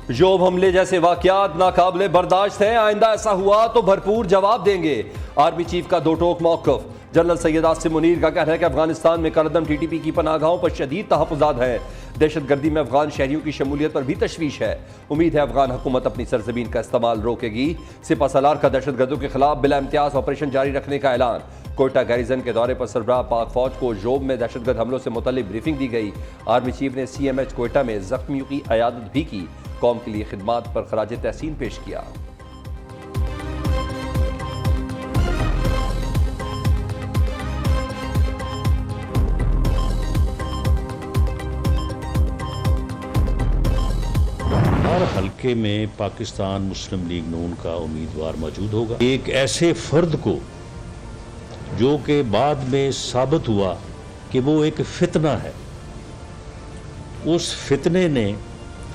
जोब हमले जैसे वाकयात नाकाबिले बर्दाश्त है, आइंदा ऐसा हुआ तो भरपूर जवाब देंगे। आर्मी चीफ का दो टोक मौक़िफ़। जनरल सैयद आसिम मुनीर का कहना है कि अफगानिस्तान में करदम TTP की पनाहगाहों पर शदीद तहफ़्फ़ुज़ात है। दहशतगर्दी में अफगान शहरियों की शमूलियत पर भी तशवीश है। उम्मीद है अफगान हुकूमत अपनी सरजमीन का इस्तेमाल रोकेगी। सिपा सलार का दहशतगर्दों के खिलाफ बिला इम्तियाज ऑपरेशन जारी रखने का ऐलान। कोयटा गैरिजन के दौरे पर सरबराह पाक फौज को जोब में दहशतगर्द हमलों से मुतल्लिक़ ब्रीफिंग दी गई। आर्मी चीफ ने CMH कोयटा में जख्मियों की अयादत भी की। कौम के लिए खिदमात पर खराज तहसीन पेश किया। हर हल्के में पाकिस्तान मुस्लिम लीग नून का उम्मीदवार मौजूद होगा। एक ऐसे फर्द को जो कि बाद में साबित हुआ कि वो एक फितना है, उस फितने ने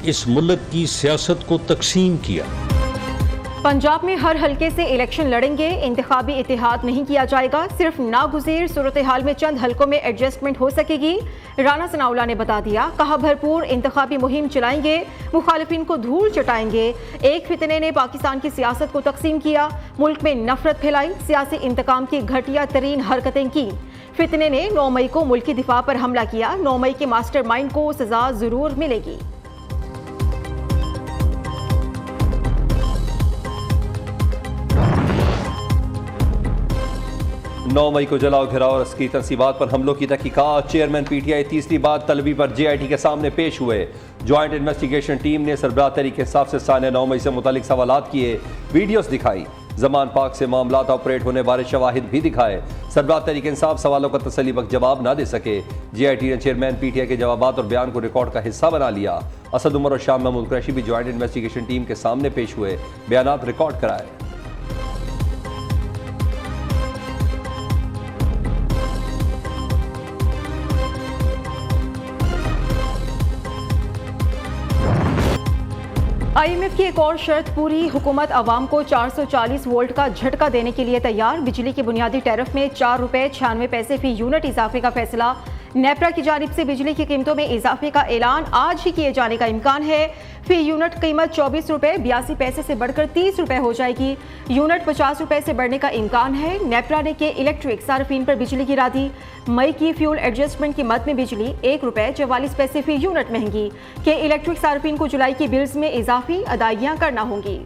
इस मुल्क की सियासत को तकसीम किया। पंजाब में हर हल्के से इलेक्शन लड़ेंगे, इंतखाबी इतिहाद नहीं किया जाएगा, सिर्फ नागुज़ीर सूरत हाल में चंद हल्कों में एडजस्टमेंट हो सकेगी। राना सनाउल्लाह ने बता दिया, कहा भरपूर इंतखाबी मुहिम चलाएंगे, मुखालिफिन को धूल चटाएंगे। एक फितने ने पाकिस्तान की सियासत को तकसीम किया, मुल्क में नफरत फैलाई, सियासी इंतकाम की घटिया तरीन हरकतें की। फितने ने 9 मई को मुल्की दिफा पर हमला किया। 9 मई के मास्टरमाइंड को सजा जरूर मिलेगी। 9 मई को जलाओ घिराव और अस्करी तंसीबात पर हमलों की तहकीकात। चेयरमैन PTI तीसरी बार तलबी पर JIT के सामने पेश हुए। ज्वाइंट इन्वेस्टिगेशन टीम ने सरबराह तहरीक इंसाफ से साने 9 मई से मुतालिक सवालात किए, वीडियोस दिखाई, जमान पाक से मामलात ऑपरेट होने बारे शवाहिद भी दिखाए। सरबराह तहरीक इंसाफ सवालों का तसल्ली बख्श जवाब ना दे सके। JIT ने चेयरमैन PTI के जवाबात और बयान को रिकॉर्ड का हिस्सा बना लिया। असद उमर और शाह महमूद कुरैशी भी ज्वाइंट इन्वेस्टिगेशन टीम के सामने पेश हुए, बयानात रिकॉर्ड कराए। IMF की एक और शर्त पूरी, हुकूमत अवाम को 440 वोल्ट का झटका देने के लिए तैयार। बिजली के बुनियादी टैरिफ में 4 रुपये 96 पैसे फी यूनिट इजाफे का फैसला। नेपरा की जानिब से बिजली की कीमतों में इजाफे का ऐलान आज ही किए जाने का इम्कान है। फी यूनिट कीमत 24 रुपये 82 पैसे से बढ़कर 30 रुपये हो जाएगी। यूनिट 50 रुपये से बढ़ने का इम्कान है। नेपरा ने के इलेक्ट्रिक सार्फिन पर बिजली गिरा दी। मई की फ्यूल एडजस्टमेंट की मद में बिजली 1 रुपये 44 पैसे फी यूनिट महंगी। के इलेक्ट्रिक सार्फिन को जुलाई की बिल्स में इजाफी अदायगियां करना होंगी।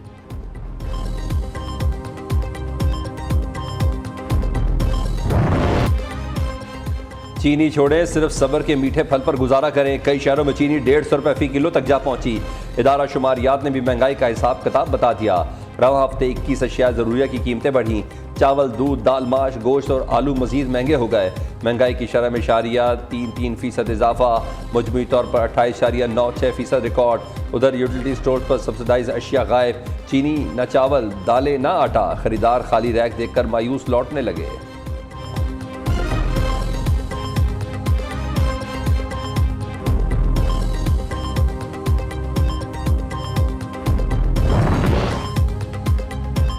चीनी छोड़े, सिर्फ सब्र के मीठे फल पर गुजारा करें। कई शहरों में चीनी 150 रुपये फी किलो तक जा पहुंची। इदारा शुमारियात ने भी महंगाई का हिसाब किताब बता दिया। रवा हफ्ते 21 अशिया ज़रूरिया की कीमतें बढ़ी। चावल, दूध, दाल, माश, गोश्त और आलू मजीद महंगे हो गए। महंगाई की शरह में 3.3% इजाफा, मजमूई तौर पर 28.96% रिकॉर्ड। उधर यूटिलिटी स्टोर पर सब्सिडाइज अशिया गायब। चीनी न चावल, दालें न आटा। खरीदार खाली रैक देखकर मायूस लौटने लगे।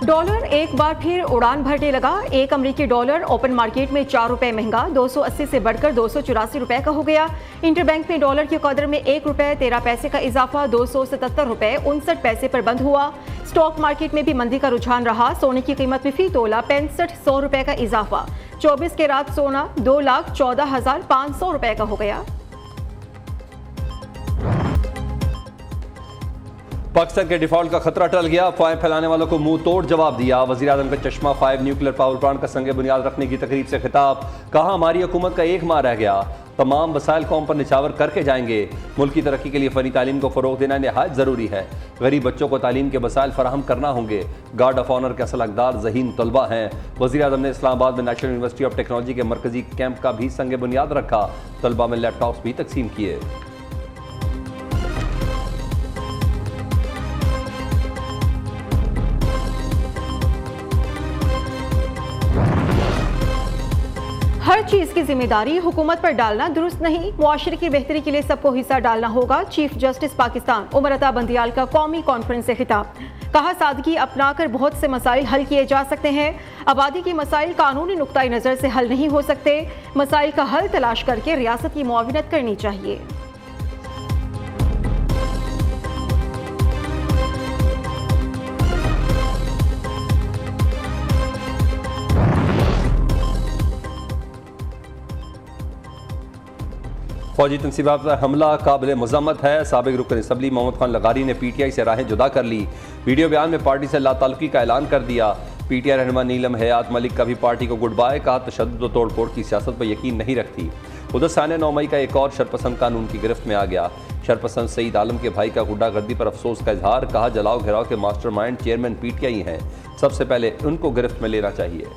डॉलर एक बार फिर उड़ान भरने लगा। एक अमेरिकी डॉलर ओपन मार्केट में 4 रुपये महंगा 280 से बढ़कर 284 रुपये का हो गया। इंटरबैंक में डॉलर की कदर में 1 रुपये 13 पैसे का इजाफा 277 रुपये 59 पैसे पर बंद हुआ। स्टॉक मार्केट में भी मंदी का रुझान रहा। सोने की कीमत में फी तोला 6500 रुपये का इजाफा। 24 के रात सोना 2,14,500 रुपये का हो गया। पाकिस्तान के डिफॉल्ट का खतरा टल गया। अफवाहें फैलाने वालों को मुंह तोड़ जवाब दिया। वज़ीर आज़म का चश्मा 5 न्यूक्लियर पावर प्लांट का संग बुनियाद रखने की तकरीब से खिताब। कहा, हमारी हुकूमत का 1 माह रह गया, तमाम वसाइल कौम पर निछावर करके जाएंगे। मुल्क की तरक्की के लिए फ़नी तालीम को फ़रोग देना नहायत ज़रूरी है। गरीब बच्चों को तालीम के वसाइल फराहम करना होंगे। गार्ड ऑफ ऑनर के असल हकदार ज़हीन तलबा हैं। वज़ीर आज़म ने इस्लामाबाद में नेशनल यूनिवर्सिटी ऑफ टेक्नोलॉजी के मरकजी कैंप का भी संग बुनियाद रखा। तलबा में लैपटॉप्स भी तकसीम किए। हर चीज की जिम्मेदारी हुकूमत पर डालना दुरुस्त नहीं, मुआशरे की बेहतरी के लिए सबको हिस्सा डालना होगा। चीफ जस्टिस पाकिस्तान उमर अता बंदियाल का कौमी कॉन्फ्रेंस से खिताब। कहा, सादगी अपनाकर बहुत से मसाइल हल किए जा सकते हैं। आबादी की मसाइल कानूनी नुक्ताई नज़र से हल नहीं हो सकते। मसाइल का हल तलाश करके रियासत की मुआविनत करनी चाहिए। फौजी तनसीबात पर हमला काबिल मजम्मत है। साबिक रुकन असम्बली मोहम्मद खान लगारी ने PTI से राहें जुदा कर ली। वीडियो बयान में पार्टी से लाताल्लुकी का ऐलान कर दिया। PTI रहनुमा नीलम हयात मलिक का भी पार्टी को गुड बाय, कहा तशद्दुद और तोड़ फोड़ की सियासत पर यकीन नहीं रखती। उधर सानिया 9 मई का एक और शरपसंद कानून की गिरफ्त में आ गया। शरपसंद सईद आलम के भाई का गुंडागर्दी पर अफसोस का इजहार, कहा जलाओ घिराव के मास्टरमाइंड चेयरमैन PTI हैं, सबसे पहले उनको गिरफ्त में लेना चाहिए।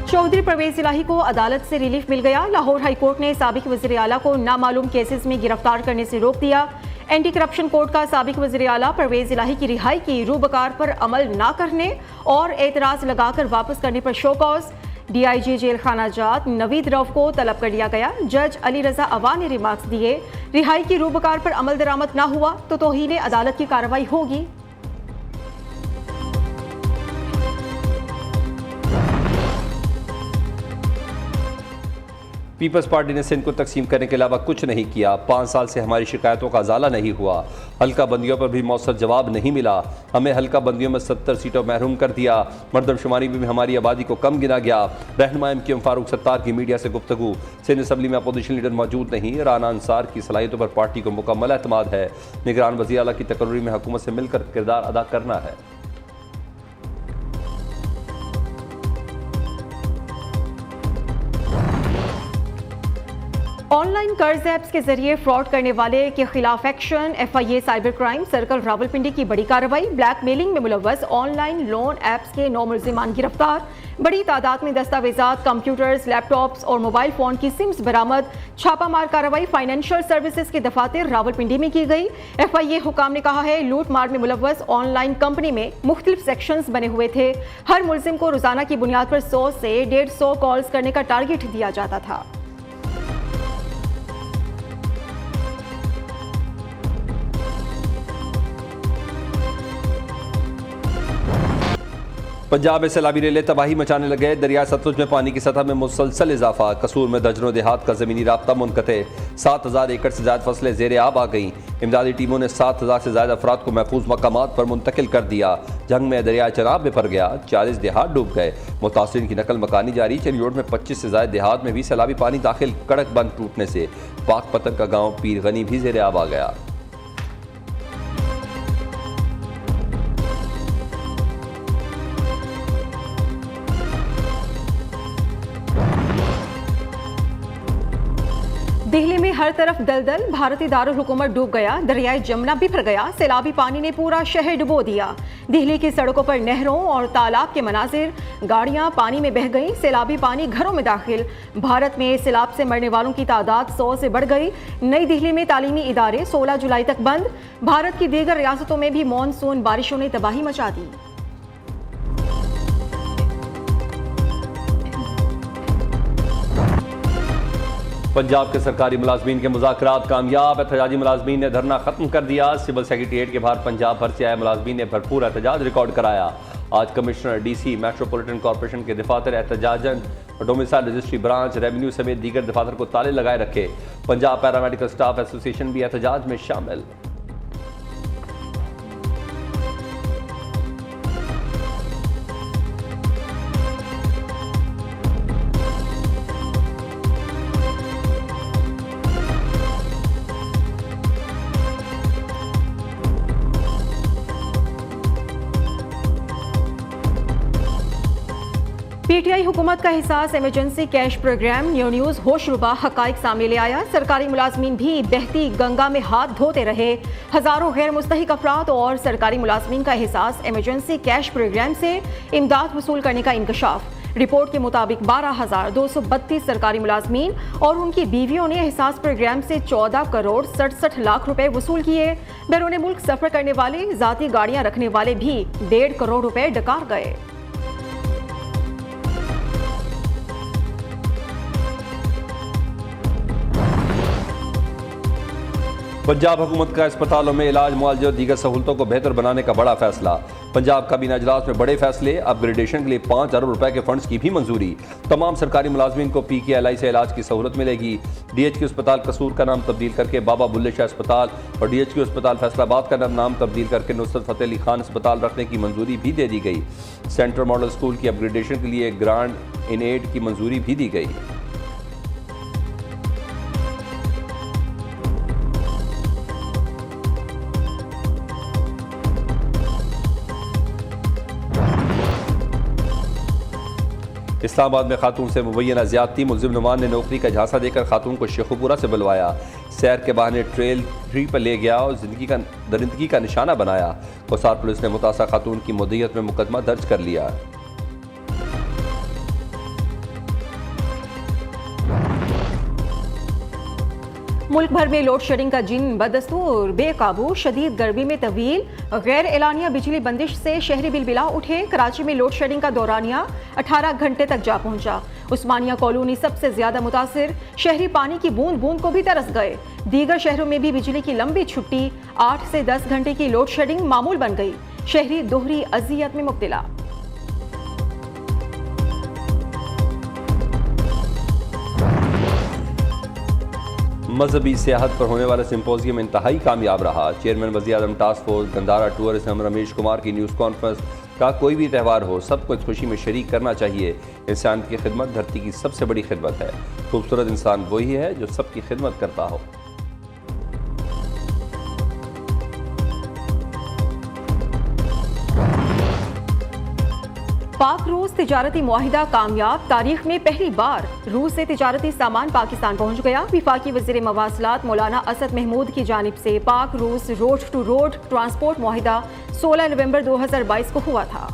चौधरी परवेज इलाही को अदालत से रिलीफ मिल गया। लाहौर हाई कोर्ट ने साबिक वज़ीर आला को नामालूम केसेस में गिरफ्तार करने से रोक दिया। एंटी करप्शन कोर्ट का साबिक वज़ीर आला परवेज इलाही की रिहाई की रूबकार पर अमल न करने और एतराज़ लगाकर वापस करने पर शो कॉज। DIG जेल खाना जात नवीद रऊफ को तलब कर लिया गया। जज अली रजा अवा ने रिमार्क्स दिए, रिहाई की रूबकार पर अमल दरामद न हुआ तो तौहीन अदालत की कार्रवाई होगी। पीपल्स पार्टी ने सिंध को तकसीम करने के अलावा कुछ नहीं किया। 5 साल से हमारी शिकायतों का अजाला नहीं हुआ। हल्का बंदियों पर भी मौसर जवाब नहीं मिला। हमें हल्का बंदियों में 70 सीटों महरूम कर दिया। मरदमशुमारी में भी हमारी आबादी को कम गिना गया। रहनुमा MQM फारूक सत्तार की मीडिया से गुफ्तगू, सिंध असम्बली में अपोजिशन लीडर मौजूद नहीं। राना अंसार की सलाहियतों पर पार्टी को मुकम्मल एतमाद है। निगरान वज़ीर आला की तकर्री में हुकूमत से मिलकर किरदार अदा करना है। ऑनलाइन कर्ज ऐप्स के जरिए फ्रॉड करने वाले के खिलाफ action. FIA cyber crime circle Rawalpindi की बड़ी कार्रवाई। ब्लैकमेलिंग में मुलव्वस ऑनलाइन लोन ऐप्स के 9 मुल्जिमान गिरफ्तार। बड़ी तादाद में दस्तावेजात, कंप्यूटर्स, लैपटॉप्स और मोबाइल फोन की सिम्स बरामद। छापामार कार्रवाई फाइनेंशियल सर्विसेज के दफातर रावलपिंडी में की गई। FIA हुकाम ने कहा है लूट मार में मुलव्वस ऑनलाइन कंपनी में मुख्तलिफ सेक्शंस बने हुए थे। हर मुल्जिम को रोजाना की बुनियाद पर 100 से 150 कॉल्स करने का टारगेट दिया जाता था। पंजाब में सैलाबी रेले तबाही मचाने लगे। दरिया सतलुज में पानी की सतह में मुसलसल इजाफा। कसूर में दर्जनों देहात का ज़मीनी राब्ता मुनक़ते। 7000 एकड़ से ज़्यादा फसलें ज़ेर आब आ गईं। इमदादी टीमों ने 7000 से ज़्यादा अफराद को महफूज मकामात पर मुंतकिल कर दिया। जंग में दरिया चनाब में भर गया। 40 देहात डूब गए। मुतासिरीन की नकल मकानी जारी। चलियोड में 25 से ज़्यादा देहात में भी सैलाबी पानी दाखिल। कड़क बंद टूटने से पाक पतन का गाँव पीर गनी भी ज़ेर आब आ गया। दिल्ली में हर तरफ दलदल। भारतीय दारुल हुकूमत डूब गया। दरियाए जमुना बिखर गया। सैलाबी पानी ने पूरा शहर डुबो दिया। दिल्ली की सड़कों पर नहरों और तालाब के मनाजिर। गाड़ियां पानी में बह गईं। सैलाबी पानी घरों में दाखिल। भारत में सैलाब से मरने वालों की तादाद 100 से बढ़ गई। नई दिल्ली में तालीमी इदारे 16 जुलाई तक बंद। भारत की दीगर रियासतों में भी मॉनसून बारिशों ने तबाही मचा दी। पंजाब के सरकारी मुलाजमीन के मुज़ाकरात कामयाब। एहतजाजी मुलाजमीन ने धरना खत्म कर दिया। सिविल सेक्रेटेरिएट के बाहर पंजाब भर से आए मुलाजमीन ने भरपूर एहतजाज रिकॉर्ड कराया। आज कमिश्नर DC मेट्रोपॉलिटन कॉरपोरेशन के दफातर एहतजाजन डोमिसाइल रजिस्ट्री ब्रांच रेवेन्यू समेत दीगर दफातर को ताले लगाए रखे। पंजाब पैरामेडिकल स्टाफ एसोसिएशन भी एहतजाज में शामिल। PTI हुकूमत का एहसास emergency cash program new news होशरुबा हकाइक सामने ले आया। सरकारी मुलाजमीन भी बहती गंगा में हाथ धोते रहे। हजारों गैर मुस्तहिक अफराद और सरकारी मुलाजमीन का एहसास इमरजेंसी कैश प्रोग्राम से इमदाद वसूल करने का इंकशाफ। रिपोर्ट के मुताबिक 12,232 सरकारी मुलाजमीन और उनकी बीवियों ने एहसास प्रोग्राम से 14 करोड़ 67 लाख रुपए वसूल किए। बैरून मुल्क सफर करने वाले, जाती गाड़ियां रखने वाले भी 1.5 करोड़ रुपए डकार गए। पंजाब हुकूमत का अस्पतालों में इलाज, मुआवजे और दीगर सहूलतों को बेहतर बनाने का बड़ा फैसला। पंजाब काबीना इजलास में बड़े फैसले। अपग्रेडेशन के लिए 5 अरब रुपए के फंड्स की भी मंजूरी। तमाम सरकारी मुलाजमीन को PKLI से इलाज की सहूलत मिलेगी। DHQ अस्पताल कसूर का नाम तब्दील करके बाबा बुल्ले शाह अस्पताल और DHQ अस्पताल फैसलाबाद का नाम तब्दील करके नुसरत फतेह अली खान अस्पताल रखने की मंजूरी भी दे दी गई। सेंट्रल मॉडल स्कूल की अपग्रेडेशन के लिए ग्रांट इन एड की मंजूरी भी दी गई। इस्लामाबाद में खातून से मुबैना ज़्यादती, मुलजिम नुमान ने नौकरी का झांसा देकर खातून को शेखुपुरा से बुलवाया, सैर के बहाने ट्रेल 3 पर ले गया और दरिंदगी का निशाना बनाया। कोसार पुलिस ने मुतासा खातून की मुद्दत में मुकदमा दर्ज कर लिया। मुल्क भर में लोड शेडिंग का जिन बदस्तूर बेकाबू, शदीद गर्मी में तवील गैर एलानिया बिजली बंदिश से शहरी बिलबिला उठे। कराची में लोड शेडिंग का दौरानिया 18 घंटे तक जा पहुंचा। उस्मानिया कॉलोनी सबसे ज्यादा मुतासिर, शहरी पानी की बूंद बूंद को भी तरस गए। दीगर शहरों में भी बिजली की लंबी छुट्टी, 8 से 10 घंटे की लोड शेडिंग मामूल बन गई। शहरी दोहरी अजियत में मुब्तला। मजहबी सियाहत पर होने वाला सिंपोजियम इंतहाई कामयाब रहा। चेयरमैन वज़ीर-ए-आज़म task force Gandhara tourism Ramesh Kumar की न्यूज़ कॉन्फ्रेंस का कोई भी त्यौहार हो सबको इस खुशी में शरीक करना चाहिए। इंसान की खिदमत धरती की सबसे बड़ी खिदमत है। खूबसूरत इंसान वही है जो सबकी खिदमत करता हो। पाक रूस तिजारती मुआहिदा कामयाब, तारीख में पहली बार रूस से तिजारती सामान पाकिस्तान पहुंच गया। विफाकी वज़ीर मवासलात मौलाना असद महमूद की जानिब से पाक रूस रोड टू रोड ट्रांसपोर्ट मुआहिदा 16 नवंबर 2022 को हुआ था।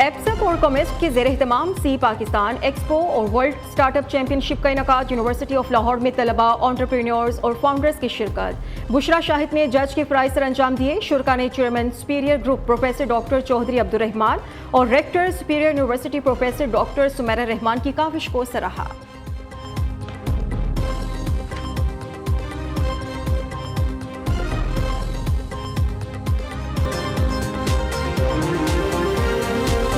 एप्सक और कॉमेस्ट के ज़ेर एहतमाम सी पाकिस्तान एक्सपो और वर्ल्ड स्टार्टअप चैंपियनशिप का इनकाद। यूनिवर्सिटी ऑफ लाहौर में तलबा, एंटरप्रेन्योर्स और फाउंडर्स की शिरकत। बुशरा शाहिद ने जज के फ़राइज़ सर अंजाम दिए। शुरा ने chairman superior group professor doctor Chaudhry Abdurrahman और rector superior university professor doctor Sumera Rehman की काविश को सराहा।